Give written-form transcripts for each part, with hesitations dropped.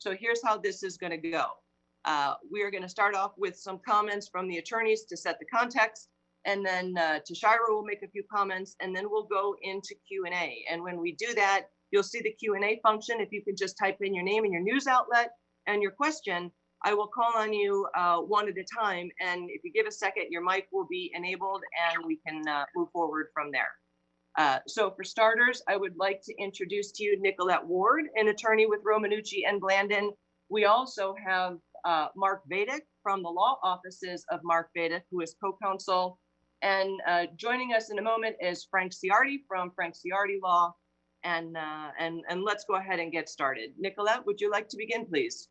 So here's how this is going to go. We are going to start off with some comments from the attorneys to set the context, and then Tashyra will make a few comments, and then we'll go into Q&A. And when we do that, you'll see the Q&A function. If you can just type in your name and your news outlet and your question, I will call on you one at a time. And if you give a second, your mic will be enabled and we can move forward from there. So for starters, I would like to introduce to you Nicolette Ward, an attorney with Romanucci and Blandon. We also have Mark Vedic from the law offices of Mark Vedic, who is co-counsel. And joining us in a moment is Frank Ciardi from Frank Ciardi Law. And let's go ahead and get started. Nicolette, would you like to begin, please?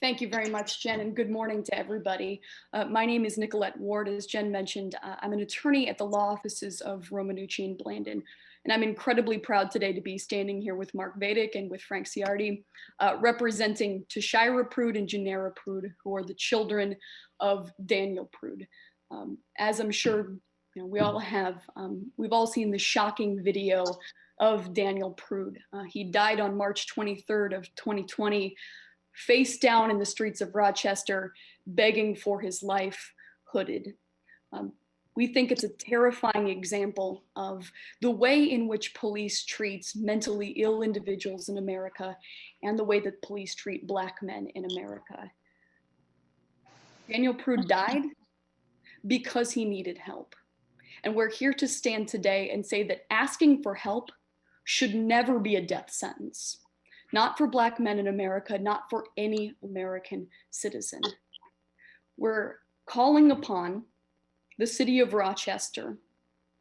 Thank you very much, Jen, and good morning to everybody. My name is Nicolette Ward. As Jen mentioned, I'm an attorney at the law offices of Romanucci and Blandon, and I'm incredibly proud today to be standing here with Mark Vedic and with Frank Ciardi, representing Tashira Prude and Janera Prude, who are the children of Daniel Prude. As I'm sure we all have, we've all seen the shocking video of Daniel Prude. He died on March 23rd of 2020, face down in the streets of Rochester, begging for his life, hooded. We think it's a terrifying example of the way in which police treats mentally ill individuals in America and the way that police treat Black men in America. Daniel Prude died because he needed help. And we're here to stand today and say that asking for help should never be a death sentence. Not for Black men in America, not for any American citizen. We're calling upon the city of Rochester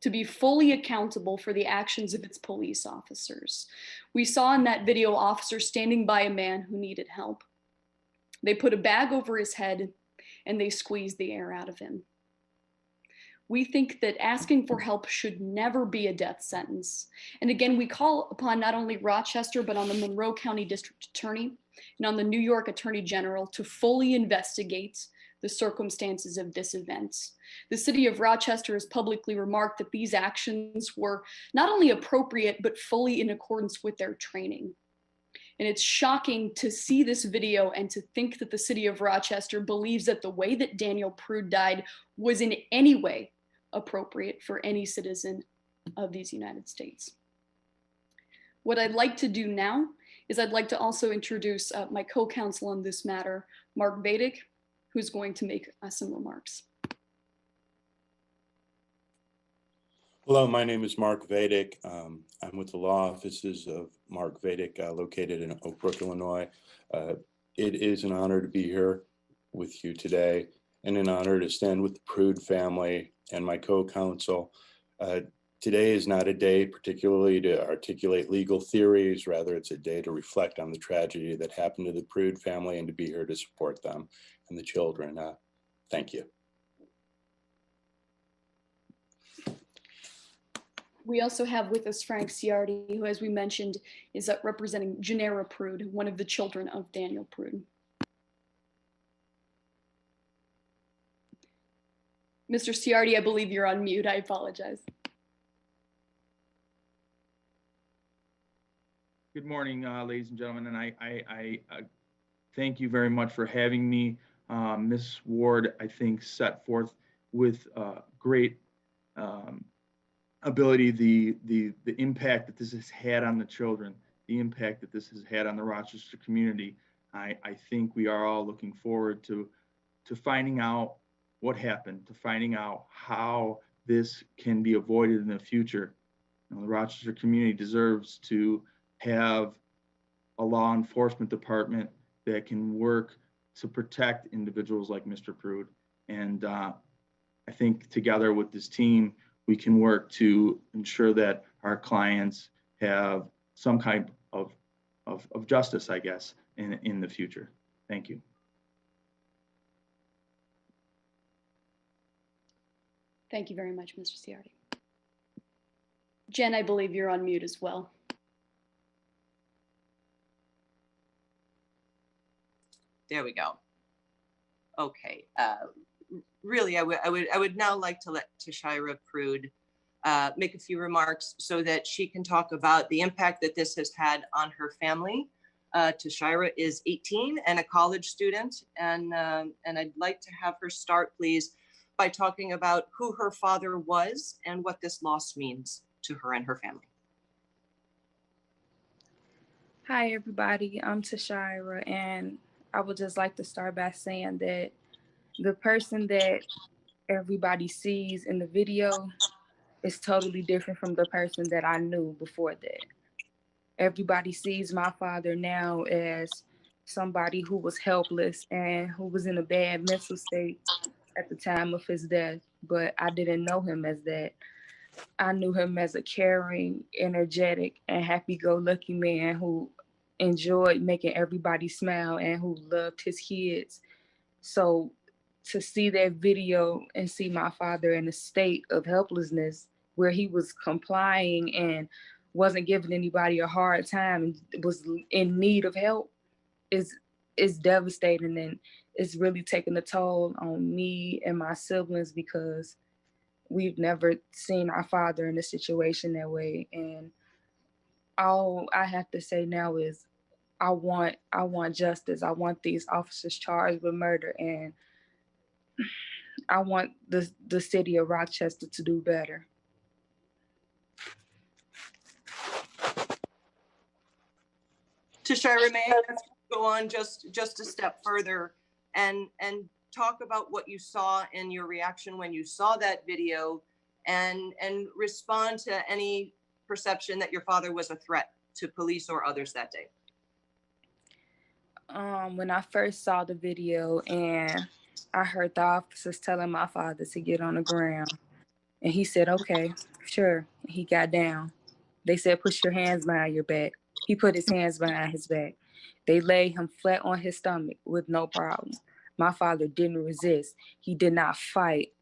to be fully accountable for the actions of its police officers. We saw in that video officers standing by a man who needed help. They put a bag over his head and they squeezed the air out of him. We think that asking for help should never be a death sentence. And again, we call upon not only Rochester, but on the Monroe County District Attorney and on the New York Attorney General to fully investigate the circumstances of this event. The city of Rochester has publicly remarked that these actions were not only appropriate, but fully in accordance with their training. And it's shocking to see this video and to think that the city of Rochester believes that the way that Daniel Prude died was in any way appropriate for any citizen of these United States. What I'd like to do now is I'd like to also introduce my co-counsel on this matter, Mark Vedic, who's going to make some remarks. Hello, my name is Mark Vedic. I'm with the law offices of Mark Vedic, located in Oak Brook, Illinois. It is an honor to be here with you today and an honor to stand with the Prude family and my co-counsel. Today is not a day particularly to articulate legal theories, rather it's a day to reflect on the tragedy that happened to the Prude family and to be here to support them and the children. Thank you. We also have with us Frank Ciardi, who, as we mentioned, is representing Janera Prude, one of the children of Daniel Prude. Mr. Ciardi, I believe you're on mute. I apologize. Good morning, ladies and gentlemen, and I thank you very much for having me. Ms. Ward, I think, set forth with great ability the impact that this has had on the children, the impact that this has had on the Rochester community. I think we are all looking forward to finding out what happened, to finding out how this can be avoided in the future. You know, the Rochester community deserves to have a law enforcement department that can work to protect individuals like Mr. Prude. And I think together with this team, we can work to ensure that our clients have some kind of justice, I guess, in the future. Thank you. Thank you very much, Mr. Ciardi. Jen, I believe you're on mute as well. There we go. Okay. Really, I would now like to let Tashira Prude make a few remarks so that she can talk about the impact that this has had on her family, Tashyra is 18 and a college student, and I'd like to have her start, please, by talking about who her father was and what this loss means to her and her family. Hi, everybody. I'm Tashyra, and I would just like to start by saying that the person that everybody sees in the video is totally different from the person that I knew before that. Everybody sees my father now as somebody who was helpless and who was in a bad mental state at the time of his death, but I didn't know him as that. I knew him as a caring, energetic, and happy-go-lucky man who enjoyed making everybody smile and who loved his kids. So to see that video and see my father in a state of helplessness where he was complying and wasn't giving anybody a hard time and was in need of help is devastating, and it's really taking a toll on me and my siblings because we've never seen our father in a situation that way. And all I have to say now is I want justice. I want these officers charged with murder, and I want the city of Rochester to do better. Tashyra, may I go on just a step further and talk about what you saw and your reaction when you saw that video, and respond to any perception that your father was a threat to police or others that day? When I first saw the video and I heard the officers telling my father to get on the ground, and he said, okay, sure. He got down. They said, put your hands behind your back. He put his hands behind his back. They laid him flat on his stomach with no problem. My father didn't resist. He did not fight.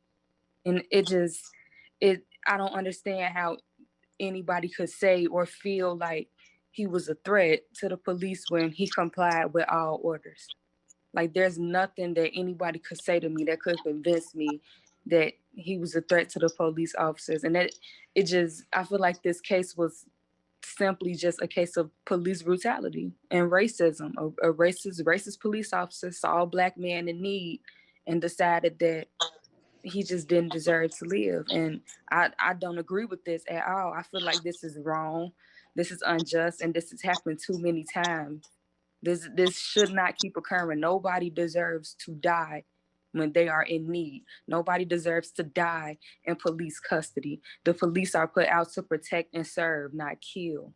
And I don't understand how anybody could say or feel like he was a threat to the police when he complied with all orders. Like, there's nothing that anybody could say to me that could convince me that he was a threat to the police officers. And that I feel like this case was simply just a case of police brutality and racism. A racist police officer saw a Black man in need and decided that he just didn't deserve to live. And I don't agree with this at all. I feel like this is wrong. This is unjust, and this has happened too many times. This should not keep occurring. Nobody deserves to die when they are in need. Nobody deserves to die in police custody. The police are put out to protect and serve, not kill.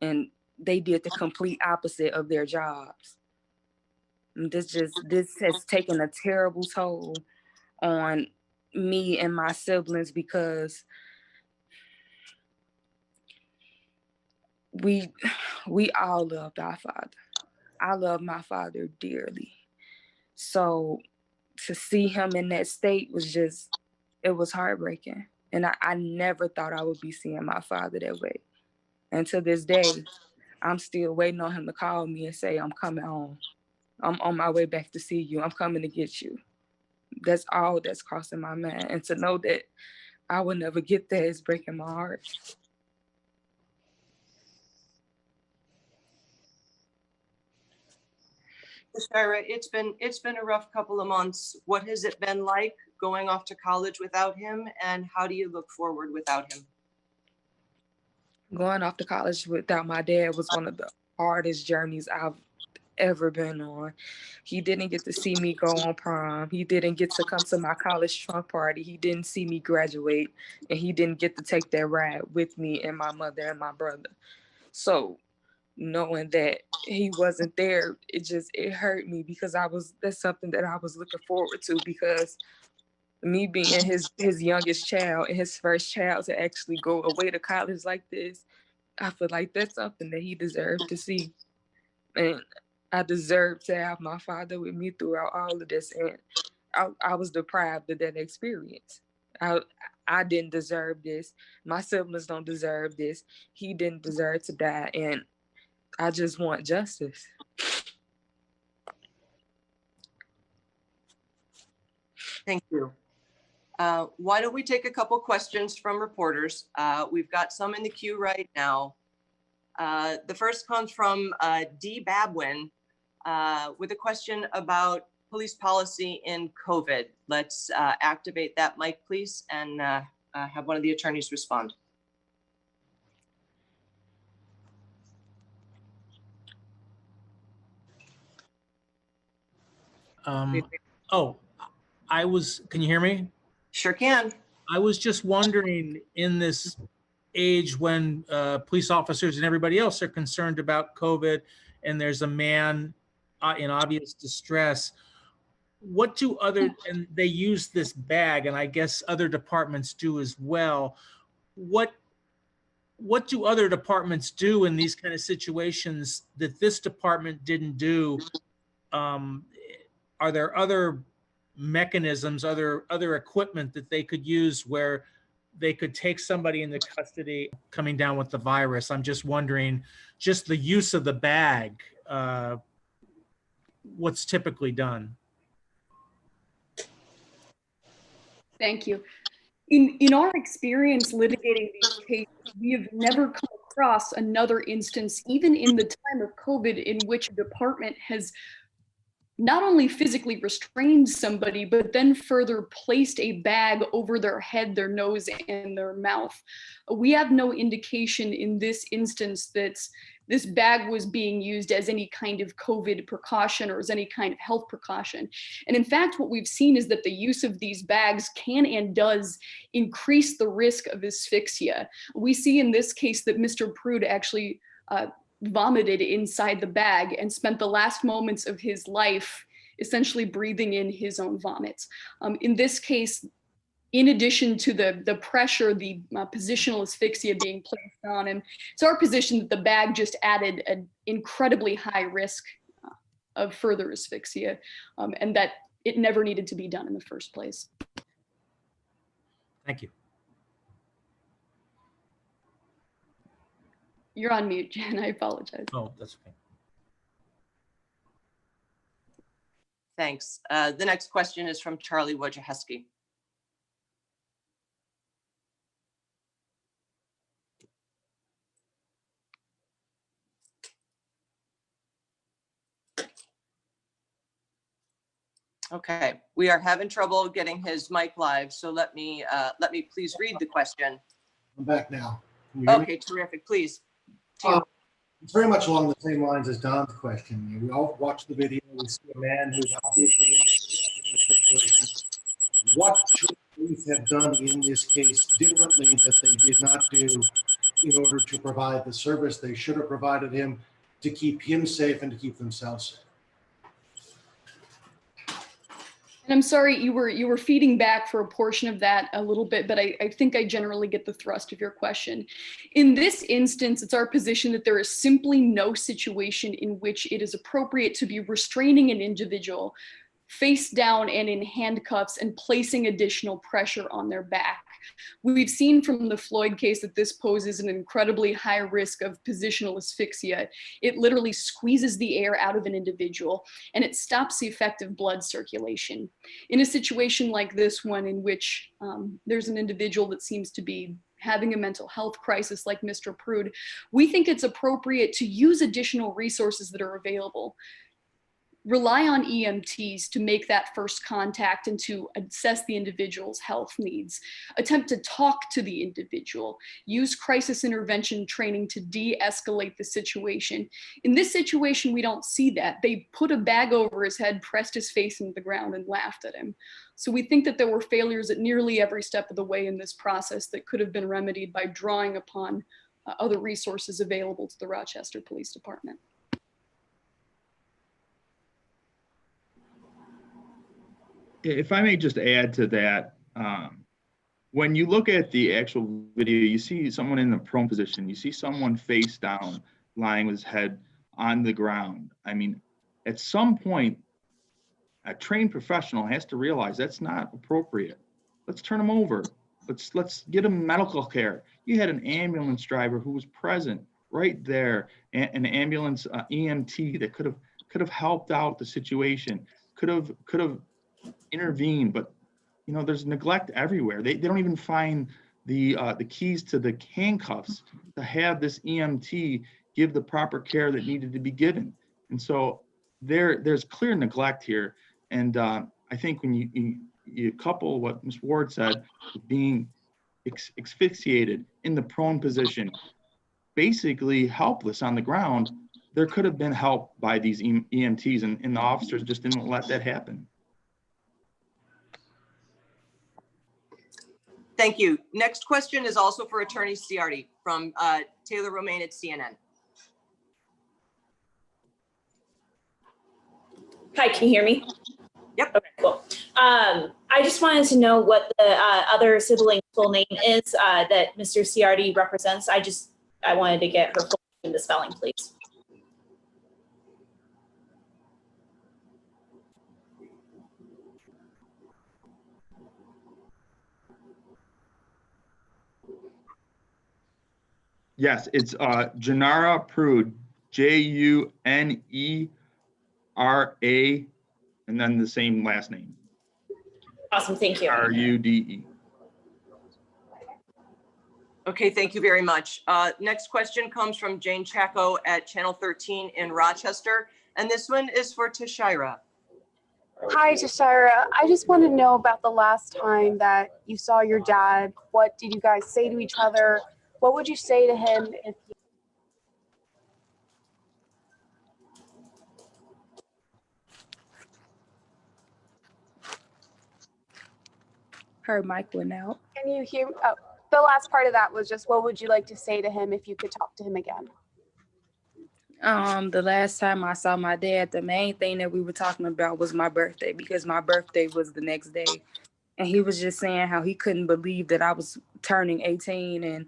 And they did the complete opposite of their jobs. And this has taken a terrible toll on me and my siblings because we all loved our father. I love my father dearly. So to see him in that state it was heartbreaking. And I never thought I would be seeing my father that way. And to this day, I'm still waiting on him to call me and say, I'm coming home. I'm on my way back to see you. I'm coming to get you. That's all that's crossing my mind. And to know that I will never get there is breaking my heart. Tashyra, it's been a rough couple of months. What has it been like going off to college without him, and how do you look forward without him? Going off to college without my dad was one of the hardest journeys I've ever been on. He didn't get to see me go on prom. He didn't get to come to my college trunk party. He didn't see me graduate, and he didn't get to take that ride with me and my mother and my brother. So knowing that he wasn't there, it hurt me because that's something that I was looking forward to, because me being his youngest child and his first child to actually go away to college like this, I feel like that's something that he deserved to see. And I deserve to have my father with me throughout all of this. And I was deprived of that experience. I didn't deserve this. My siblings don't deserve this. He didn't deserve to die. And I just want justice. Thank you. Why don't we take a couple questions from reporters? We've got some in the queue right now. The first comes from D. Babwin with a question about police policy in COVID. Let's activate that mic, please, and have one of the attorneys respond. Can you hear me? Sure can. I was just wondering, in this age when police officers and everybody else are concerned about COVID and there's a man in obvious distress, what do and they use this bag, and I guess other departments do as well. What do other departments do in these kind of situations that this department didn't do? Are there other mechanisms, other equipment that they could use where they could take somebody into custody coming down with the virus? I'm just wondering, just the use of the bag, what's typically done? Thank you. In our experience litigating these cases, we have never come across another instance, even in the time of COVID, in which a department has not only physically restrained somebody, but then further placed a bag over their head, their nose, and their mouth. We have no indication in this instance that this bag was being used as any kind of COVID precaution or as any kind of health precaution. And in fact, what we've seen is that the use of these bags can and does increase the risk of asphyxia. We see in this case that Mr. Prude actually vomited inside the bag and spent the last moments of his life essentially breathing in his own vomit. In this case, in addition to the pressure, the positional asphyxia being placed on him, it's our position that the bag just added an incredibly high risk of further asphyxia, and that it never needed to be done in the first place. Thank you. You're on mute, Jen. I apologize. Oh, that's okay. Thanks. The next question is from Charlie Wojciechowski. Okay, we are having trouble getting his mic live, so let me please read the question. I'm back now. Can you hear me? Okay, terrific. Please. It's very much along the same lines as Don's question. We all watch the video. We see a man who's obviously in a situation. What should police have done in this case differently that they did not do in order to provide the service they should have provided him to keep him safe and to keep themselves safe? And I'm sorry, you were feeding back for a portion of that a little bit, but I think I generally get the thrust of your question. In this instance, it's our position that there is simply no situation in which it is appropriate to be restraining an individual face down and in handcuffs and placing additional pressure on their back. We've seen from the Floyd case that this poses an incredibly high risk of positional asphyxia. It literally squeezes the air out of an individual and it stops the effective blood circulation. In a situation like this one, in which there's an individual that seems to be having a mental health crisis like Mr. Prude, we think it's appropriate to use additional resources that are available. Rely on EMTs to make that first contact and to assess the individual's health needs. Attempt to talk to the individual. Use crisis intervention training to de-escalate the situation. In this situation, we don't see that. They put a bag over his head, pressed his face into the ground, and laughed at him. So we think that there were failures at nearly every step of the way in this process that could have been remedied by drawing upon other resources available to the Rochester Police Department. If I may just add to that, when you look at the actual video, you see someone in the prone position, you see someone face down, lying with his head on the ground. I mean, at some point, a trained professional has to realize that's not appropriate. Let's turn him over. Let's get him medical care. You had an ambulance driver who was present right there, an ambulance EMT that could have helped out the situation, could have intervene, but you know, there's neglect everywhere. They don't even find the keys to the handcuffs to have this EMT give the proper care that needed to be given. And so there's clear neglect here. And I think when you couple what Ms. Ward said with being asphyxiated in the prone position, basically helpless on the ground, there could have been help by these EMTs, and the officers just didn't let that happen. Thank you. Next question is also for Attorney Ciardi from Taylor Romaine at CNN. Hi, can you hear me? Yep. Okay, cool. I just wanted to know what the other sibling's full name is that Mr. Ciardi represents. I wanted to get her full name, the spelling, please. Yes, it's Tashira Prude, Junera, and then the same last name. Awesome, thank you. Rude. Okay, thank you very much. Next question comes from Jane Chaco at Channel 13 in Rochester. And this one is for Tashyra. Hi, Tashyra. I just want to know about the last time that you saw your dad. What did you guys say to each other? What would you say to him if he... Her mic went out. Can you hear? Oh, the last part of that was just what would you like to say to him if you could talk to him again? The last time I saw my dad, the main thing that we were talking about was my birthday, because my birthday was the next day. And he was just saying how he couldn't believe that I was turning 18, and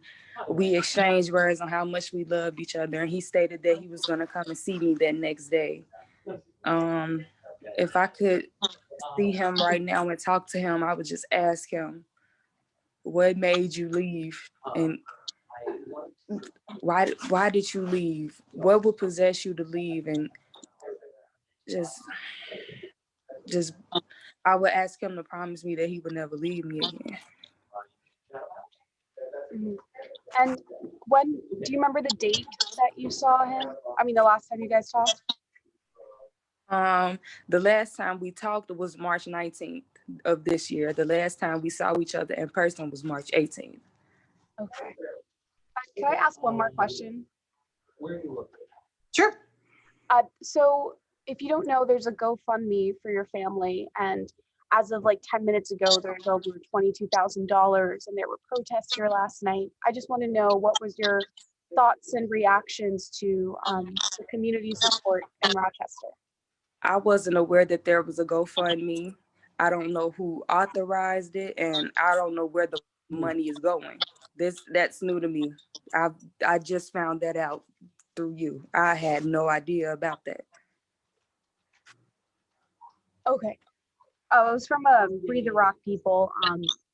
we exchanged words on how much we loved each other. And he stated that he was going to come and see me that next day. If I could see him right now and talk to him, I would just ask him, what made you leave? And why did you leave? What would possess you to leave? And just I would ask him to promise me that he would never leave me again. Mm-hmm. And do you remember the date that you saw him? I mean, the last time you guys talked? The last time we talked was March 19th of this year. The last time we saw each other in person was March 18th. Okay. Can I ask one more question? Sure. So if you don't know, there's a GoFundMe for your family, and as of like 10 minutes ago, there's over $22,000, and there were protests here last night. I just want to know, what was your thoughts and reactions to the community support in Rochester? I wasn't aware that there was a GoFundMe. I don't know who authorized it, and I don't know where the money is going. That's new to me. I just found that out through you. I had no idea about that. Okay. Oh, it was from Free the Rock People,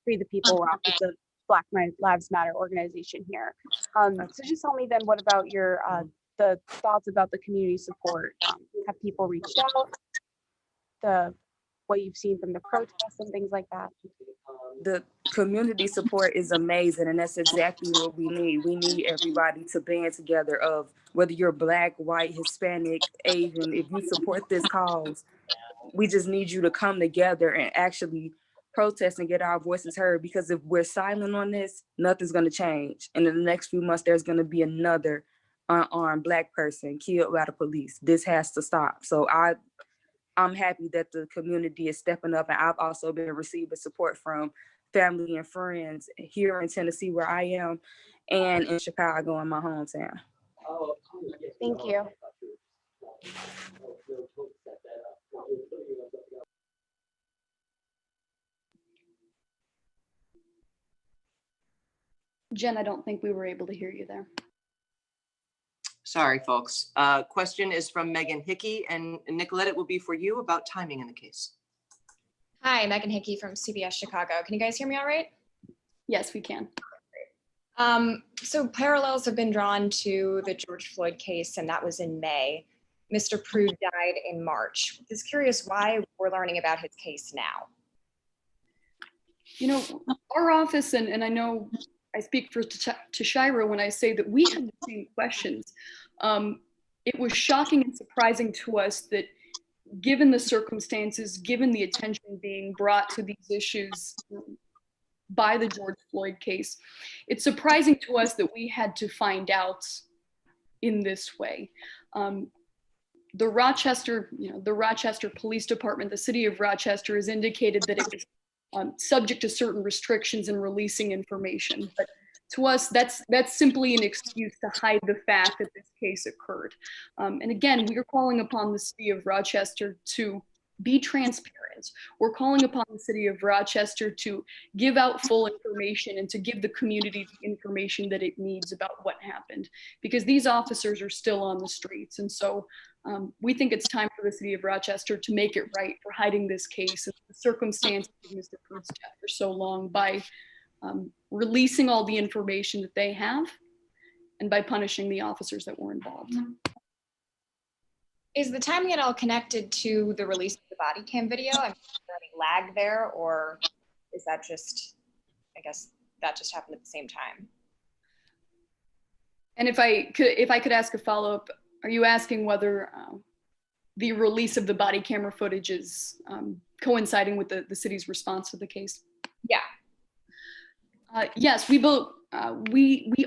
Free the People Rock. It's a Black Lives Matter organization here. So just tell me then, what about your the thoughts about the community support? Have people reached out? What you've seen from the protests and things like that? The community support is amazing, and that's exactly what we need. We need everybody to band together, of whether you're Black, white, Hispanic, Asian. If you support this cause, we just need you to come together and actually protest and get our voices heard, because if we're silent on this, nothing's going to change. And in the next few months, there's going to be another unarmed Black person killed by the police. This has to stop. So I'm happy that the community is stepping up, and I've also been receiving support from family and friends here in Tennessee, where I am, and in Chicago, in my hometown. Thank you. Jen, I don't think we were able to hear you there. Sorry, folks. Question is from Megan Hickey, and Nicolette, it will be for you about timing in the case. Hi, Megan Hickey from CBS Chicago. Can you guys hear me all right? Yes, we can. So parallels have been drawn to the George Floyd case, and that was in May. Mr. Prude died in March. Just curious why we're learning about his case now. You know, our office, and I know I speak for Tashyra when I say that we had the same questions. It was shocking and surprising to us that, given the circumstances, given the attention being brought to these issues by the George Floyd case, it's surprising to us that we had to find out in this way. The Rochester Police Department, the city of Rochester, has indicated that it was subject to certain restrictions in releasing information. But to us, that's simply an excuse to hide the fact that this case occurred. And again, we are calling upon the city of Rochester to be transparent. We're calling upon the city of Rochester to give out full information and to give the community the information that it needs about what happened, because these officers are still on the streets. And so we think it's time for the city of Rochester to make it right for hiding this case and the circumstances of Mr. Prude's death for so long by releasing all the information that they have and by punishing the officers that were involved. Is the timing at all connected to the release of the body cam video? I mean, is there any lag there, or is that just, I guess that just happened at the same time? And if I could ask a follow-up, are you asking whether the release of the body camera footage is coinciding with the city's response to the case? Yeah. Yes, we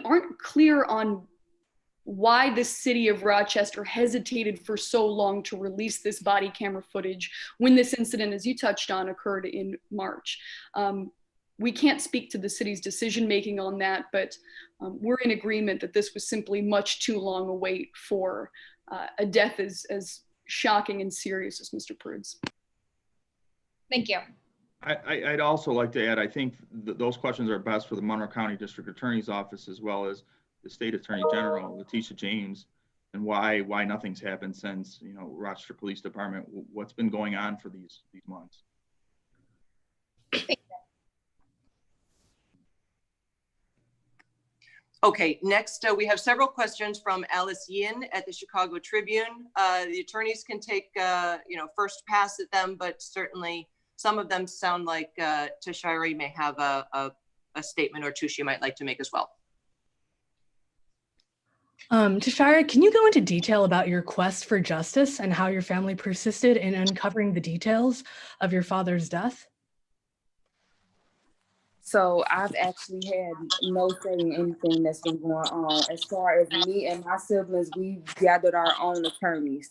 aren't clear on why the city of Rochester hesitated for so long to release this body camera footage when this incident, as you touched on, occurred in March. We can't speak to the city's decision-making on that, but we're in agreement that this was simply much too long a wait for a death as shocking and serious as Mr. Prude's. Thank you. I'd also like to add, I think those questions are best for the Monroe County District Attorney's Office, as well as the State Attorney General, Letitia James, and why nothing's happened since, Rochester Police Department, what's been going on for these months. Okay, next we have several questions from Alice Yin at the Chicago Tribune. The attorneys can take first pass at them, but certainly some of them sound like Tashyra may have a statement or two she might like to make as well. Tashyra, can you go into detail about your quest for justice and how your family persisted in uncovering the details of your father's death? So I've actually had no say in anything that's been going on. As far as me and my siblings, we gathered our own attorneys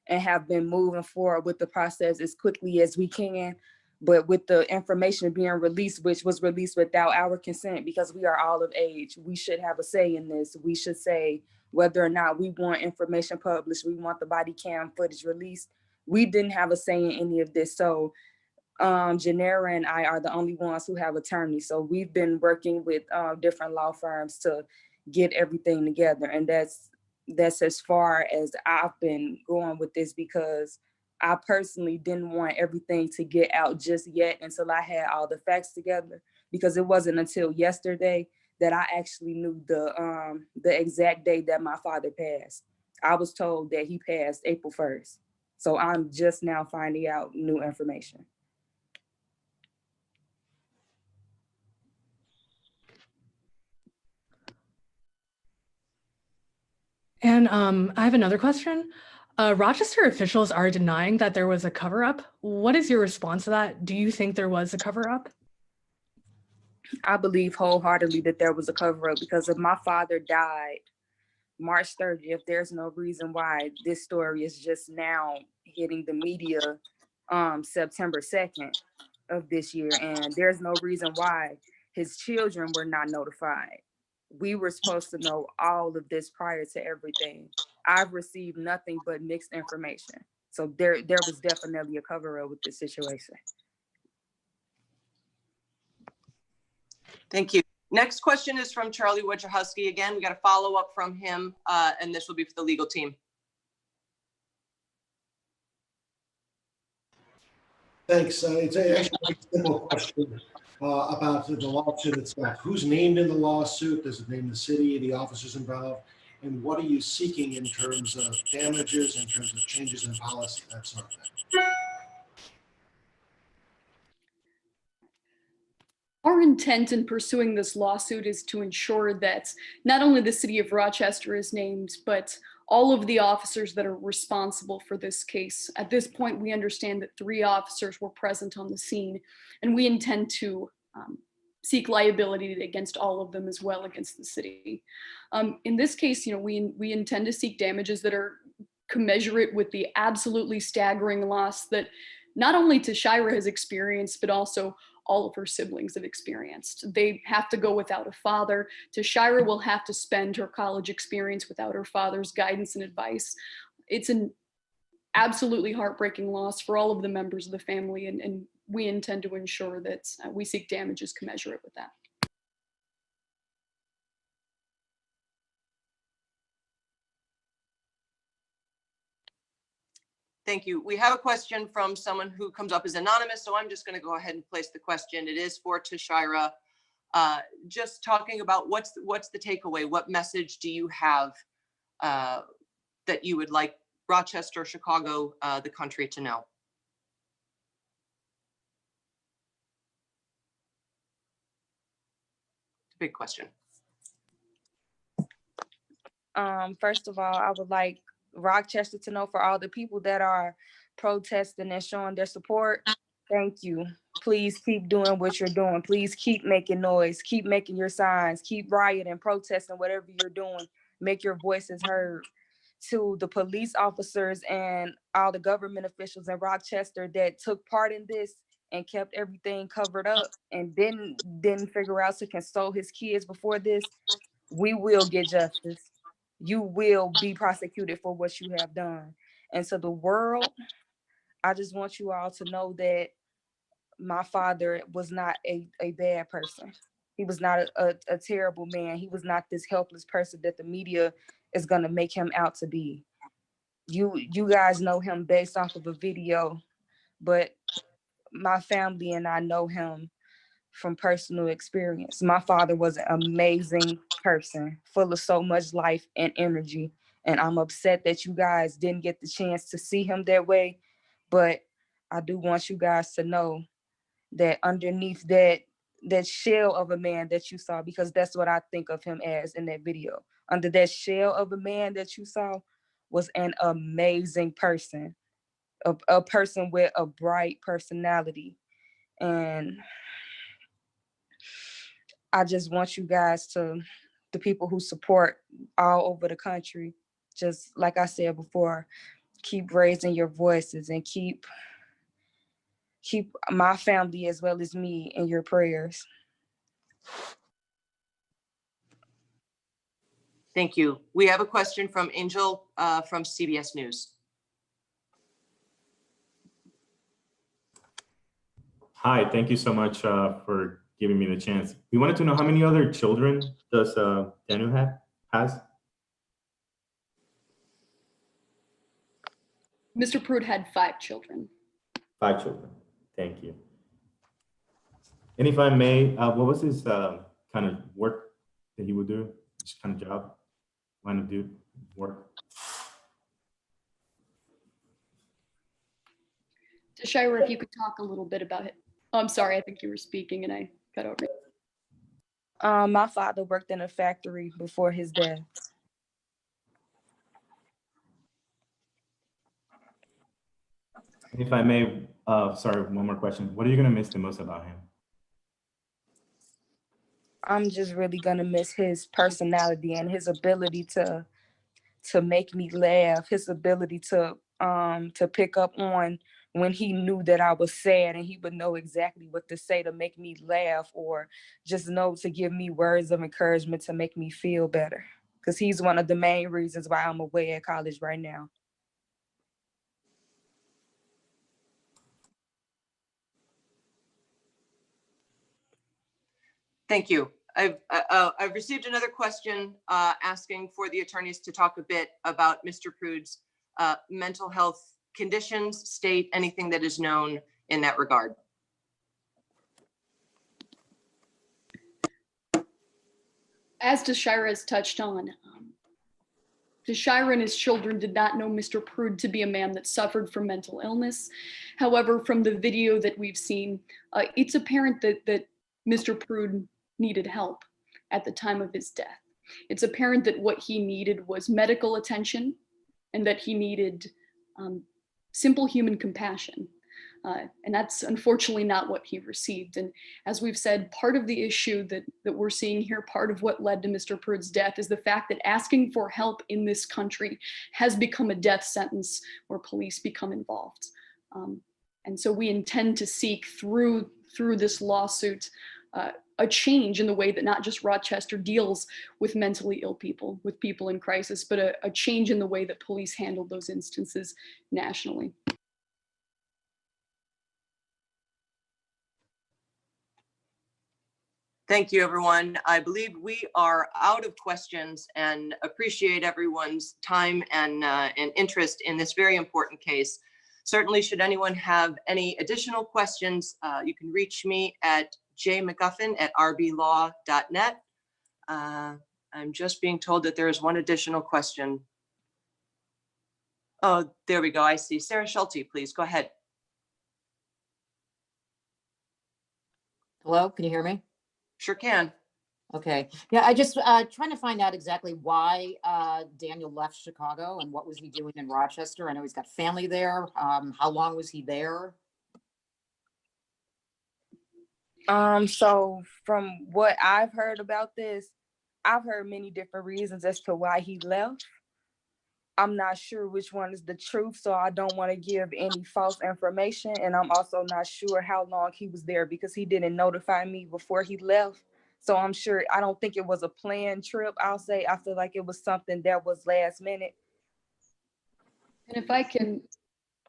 and have been moving forward with the process as quickly as we can. But with the information being released, which was released without our consent, because we are all of age, we should have a say in this. We should say whether or not we want information published, we want the body cam footage released. We didn't have a say in any of this. So Janera and I are the only ones who have attorneys. So we've been working with different law firms to get everything together. And that's as far as I've been going with this, because I personally didn't want everything to get out just yet until I had all the facts together, because it wasn't until yesterday that I actually knew the exact day that my father passed. I was told that he passed April 1st. So I'm just now finding out new information. And I have another question. Rochester officials are denying that there was a cover-up. What is your response to that? Do you think there was a cover-up? I believe wholeheartedly that there was a cover-up, because if my father died March 30th, there's no reason why this story is just now hitting the media September 2nd of this year. And there's no reason why his children were not notified. We were supposed to know all of this prior to everything. I've received nothing but mixed information. So there was definitely a cover-up with this situation. Thank you. Next question is from Charlie Wojciechowski. Again, we got a follow-up from him, and this will be for the legal team. Thanks. It's actually a simple question about the lawsuit itself. Who's named in the lawsuit? Does it name the city, the officers involved? And what are you seeking in terms of damages, in terms of changes in policy, that sort of thing? Our intent in pursuing this lawsuit is to ensure that not only the city of Rochester is named, but all of the officers that are responsible for this case. At this point, we understand that 3 officers were present on the scene, and we intend to seek liability against all of them as well against the city. In this case, we intend to seek damages that are commensurate with the absolutely staggering loss that not only Tashyra has experienced, but also all of her siblings have experienced. They have to go without a father. Tashyra will have to spend her college experience without her father's guidance and advice. It's an absolutely heartbreaking loss for all of the members of the family, and we intend to ensure that we seek damages commensurate with that. Thank you. We have a question from someone who comes up as anonymous, so I'm just going to go ahead and place the question. It is for Tashyra. Just talking about what's the takeaway? What message do you have that you would like Rochester, Chicago, the country to know? It's a big question. First of all, I would like Rochester to know, for all the people that are protesting and showing their support, thank you. Please keep doing what you're doing. Please keep making noise, keep making your signs, keep rioting, protesting, whatever you're doing, make your voices heard. To the police officers and all the government officials in Rochester that took part in this and kept everything covered up and didn't figure out to console his kids before this, we will get justice. You will be prosecuted for what you have done. And to the world, I just want you all to know that my father was not a bad person. He was not a terrible man. He was not this helpless person that the media is going to make him out to be. You guys know him based off of a video, but my family and I know him from personal experience. My father was an amazing person, full of so much life and energy. And I'm upset that you guys didn't get the chance to see him that way. But I do want you guys to know that underneath that shell of a man that you saw, because that's what I think of him as in that video, under that shell of a man that you saw was an amazing person, a person with a bright personality. And I just want you guys to, the people who support all over the country, just like I said before, keep raising your voices and keep my family as well as me in your prayers. Thank you. We have a question from Angel from CBS News. Hi, thank you so much for giving me the chance. We wanted to know, how many other children does Daniel has? Mr. Prude had 5 children. 5 children. Thank you. And if I may, what was his kind of work that he would do? His kind of job, line of do work? Tashyra, if you could talk a little bit about it. Oh, I'm sorry, I think you were speaking and I got over it. My father worked in a factory before his death. If I may, sorry, one more question. What are you going to miss the most about him? I'm just really gonna miss his personality and his ability to make me laugh, his ability to pick up on when he knew that I was sad, and he would know exactly what to say to make me laugh, or just know to give me words of encouragement to make me feel better. Because he's one of the main reasons why I'm away at college right now. Thank you. I've received another question asking for the attorneys to talk a bit about Mr. Prude's mental health conditions, state anything that is known in that regard. As Tashyra has touched on, Tashyra and his children did not know Mr. Prude to be a man that suffered from mental illness. However, from the video that we've seen, it's apparent that Mr. Prude needed help at the time of his death. It's apparent that what he needed was medical attention and that he needed simple human compassion. And that's unfortunately not what he received. And as we've said, part of the issue that we're seeing here, part of what led to Mr. Prude's death is the fact that asking for help in this country has become a death sentence where police become involved. And so we intend to seek through this lawsuit a change in the way that not just Rochester deals with mentally ill people, with people in crisis, but a change in the way that police handle those instances nationally. Thank you, everyone. I believe we are out of questions and appreciate everyone's time and interest in this very important case. Certainly, should anyone have any additional questions, you can reach me at jmcguffin@rblaw.net. I'm just being told that there is one additional question. Oh, there we go. I see. Sarah Schulte, please go ahead. Hello, can you hear me? Sure can. Okay. Yeah, I just trying to find out exactly why Daniel left Chicago and what was he doing in Rochester. I know he's got family there. How long was he there? So from what I've heard about this, I've heard many different reasons as to why he left. I'm not sure which one is the truth, so I don't want to give any false information. And I'm also not sure how long he was there because he didn't notify me before he left. So I'm sure, I don't think it was a planned trip, I'll say. I feel like it was something that was last minute. And if I can,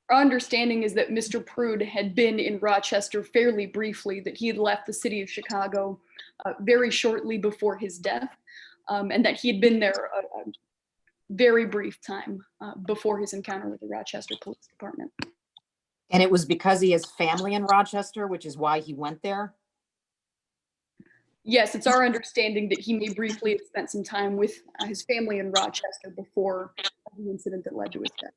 our understanding is that Mr. Prude had been in Rochester fairly briefly, that he had left the city of Chicago very shortly before his death, and that he had been there a very brief time before his encounter with the Rochester Police Department. And it was because he has family in Rochester, which is why he went there? Yes, it's our understanding that he may briefly have spent some time with his family in Rochester before the incident that led to his death.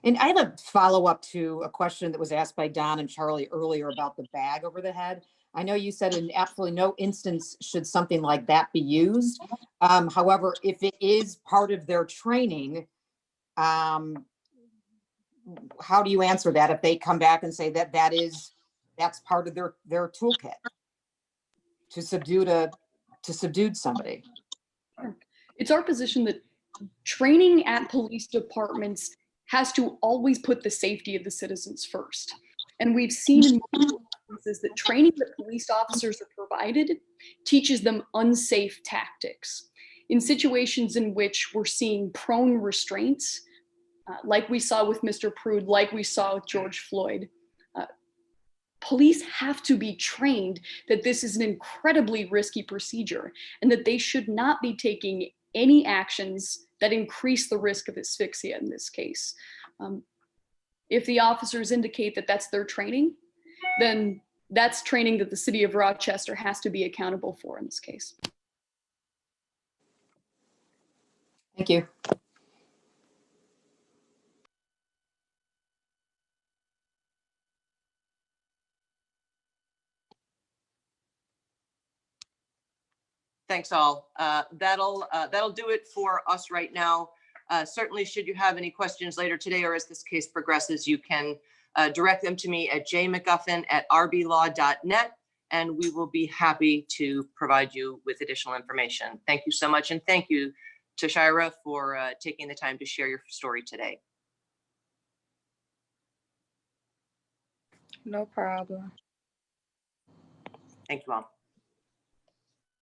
And I have a follow-up to a question that was asked by Don and Charlie earlier about the bag over the head. I know you said in absolutely no instance should something like that be used. However, if it is part of their training, how do you answer that if they come back and say that that's part of their toolkit to subdue somebody? It's our position that training at police departments has to always put the safety of the citizens first. And we've seen in multiple instances that training that police officers are provided teaches them unsafe tactics. In situations in which we're seeing prone restraints, like we saw with Mr. Prude, like we saw with George Floyd, police have to be trained that this is an incredibly risky procedure and that they should not be taking any actions that increase the risk of asphyxia in this case. If the officers indicate that that's their training, then that's training that the city of Rochester has to be accountable for in this case. Thank you. Thanks all. That'll do it for us right now. Certainly, should you have any questions later today or as this case progresses, you can direct them to me at jmcguffin@rblaw.net, and we will be happy to provide you with additional information. Thank you so much, and thank you, Tashyra, for taking the time to share your story today. No problem. Thank you all.